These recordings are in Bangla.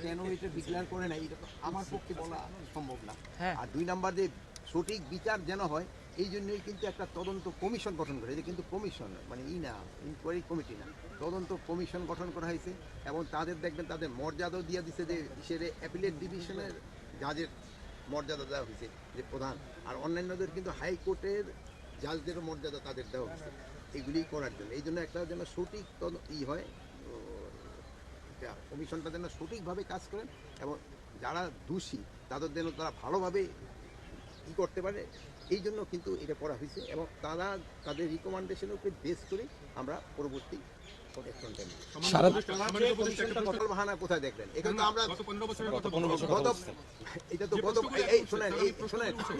কেন এটা ডিক্লেয়ার করে না এটা তো আমার পক্ষে বলা সম্ভব না। আর 2 নাম্বার যে সঠিক বিচার যেন হয় এই জন্যই কিন্তু একটা তদন্ত কমিশন গঠন করে, এটা কিন্তু কমিশন মানে না ইনকোয়ারি কমিটি না, তদন্ত কমিশন গঠন করা হয়েছে এবং তাদের দেখবেন তাদের মর্যাদাও দিয়ে দিচ্ছে যে হিসেবে অ্যাপিলেট ডিভিশনের জাজের মর্যাদা দেওয়া হয়েছে যে প্রধান, আর অন্যান্যদের কিন্তু হাইকোর্টের জাজদেরও মর্যাদা তাদের দেওয়া হয়েছে এগুলি করার জন্য। এই জন্য একটা যেন সঠিক হয় কমিশনটা যেন সঠিকভাবে কাজ করেন এবং যারা দোষী তাদের যেন তারা ভালোভাবে করতে পারে, এই জন্য কিন্তু এটা করা হয়েছে এবং তারা তাদের রিকমেন্ডেশনের উপরে বেস করে আমরা পরবর্তী বাহানা কোথায় দেখলেন। এখানে তো আমরা এটা তো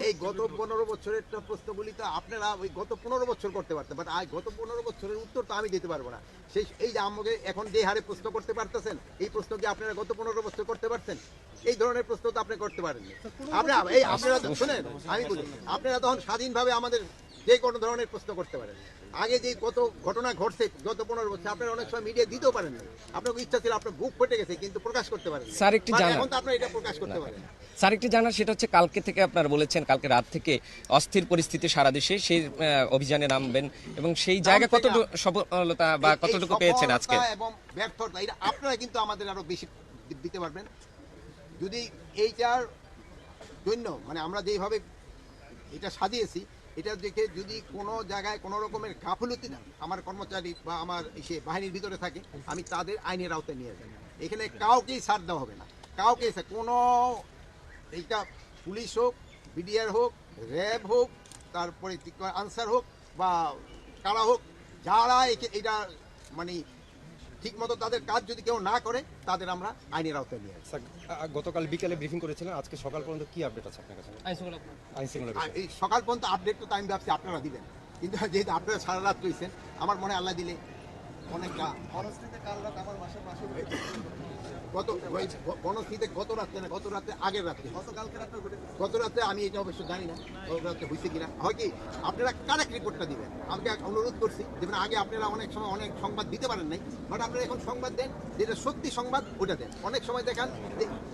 এই গত 15 বছরের প্রশ্নগুলি তো আপনারা ওই গত 15 বছর করতে পারতেন, বাট গত 15 বছরের উত্তর তো আমি দিতে পারবো না। এই যে আমাকে এখন যে হারে প্রশ্ন করতে পারতেছেন এই প্রশ্ন কি আপনারা গত 15 বছর করতে পারতেন? এই ধরনের প্রশ্ন তো আপনি করতে পারেননি। আপনারা শুনেন আমি বলি, আপনারা তখন স্বাধীনভাবে আমাদের যে কোনো ধরনের প্রশ্ন করতে পারেন। আগে যে কত ঘটনা ঘটছে গত 15 বছর আপনারা অনেক সময় মিডিয়া দিতেও পারেন না, আপনার ইচ্ছা ছিল আপনার বুক ফেটে গেছে কিন্তু প্রকাশ করতে পারেন স্যার একটু জানা, এখন তো আপনারা এটা প্রকাশ করতে পারেন। স্যার একটু জানার সেটা হচ্ছে কালকে থেকে আপনারা বলেছেন কালকে রাত থেকে অস্থির পরিস্থিতি সারা দেশে, সেই অভিযানে নামবেন এবং সেই জায়গায় কতটুকু সফলতা বা কতটুকু পেয়েছেন আজকে এবং ব্যর্থতা এটা আপনারা কিন্তু আমাদের আরো বেশি দিতে পারবেন যদি এইটার জন্য মানে আমরা যেভাবে এটা সাজিয়েছি এটা দেখে যদি কোনো জায়গায় কোনো রকমের গাফলতি না আমার কর্মচারী বা আমার সে বাহিনীর ভিতরে থাকে আমি তাদের আইনের আওতায় নিয়ে যাই। এখানে কাউকেই ছাড় দেওয়া হবে না, কাউকে কোনো এইটা পুলিশ হোক, বিডিআর হোক, র্যাব হোক, তারপরে আনসার হোক বা কারা হোক, যারা এটা মানে ঠিকমতো তাদের কাজ যদি কেউ না করে তাদের আমরা আইনের আওতায় নিয়ে আসি। গতকাল বিকেলে ব্রিফিং করেছিলেন, আজকে সকাল পর্যন্ত কি আপডেট আছে আপনার কাছে? এই সকাল পর্যন্ত আপডেট তো আমি ভাবছি আপনারা দিবেন, কিন্তু যেহেতু আপনারা সারা রাত রয়েছেন আমার মনে হয় আল্লাহ দিলে অনেকটা বনশ্রীতে গত রাত্রে আগের রাত্রে গত রাত্রে আমি এটা অবশ্য জানি না গত রাত্রে হয়েছে কিনা, হয় কি আপনারা কারেক্ট রিপোর্টটা দিবেন। আমাকে অনুরোধ করছি যেমন আগে আপনারা অনেক সময় অনেক সংবাদ দিতে পারেন নাই, বাট আপনারা এখন সংবাদ দেন যেটা সত্যি সংবাদ ওটা দেন। অনেক সময় দেখান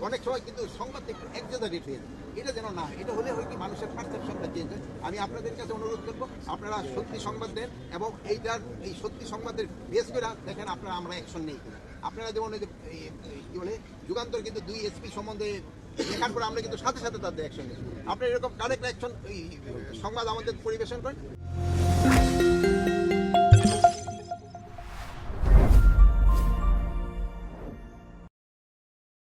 অনেক সময় কিন্তু সংবাদটা একটু এক্সাজারেট হয়ে যায়, এটা যেন না, এটা হলে হয় কি মানুষের পারসেপশনটা চেঞ্জ হয়। আমি আপনাদের কাছে অনুরোধ করবো আপনারা সত্যি সংবাদ দেন এবং এই সত্যি সংবাদের বেস করে দেখেন আপনারা আমরা অ্যাকশন নেই কিনা। আপনারা যেমন ওই যে কি বলে যুগান্তর কিন্তু 2 এসপি সম্বন্ধে দেখার পরে আমরা কিন্তু সাথে সাথে তাদের অ্যাকশন নিই। আপনারা এরকম কারেক্ট অ্যাকশন সংবাদ আমাদের পরিবেশন করেন।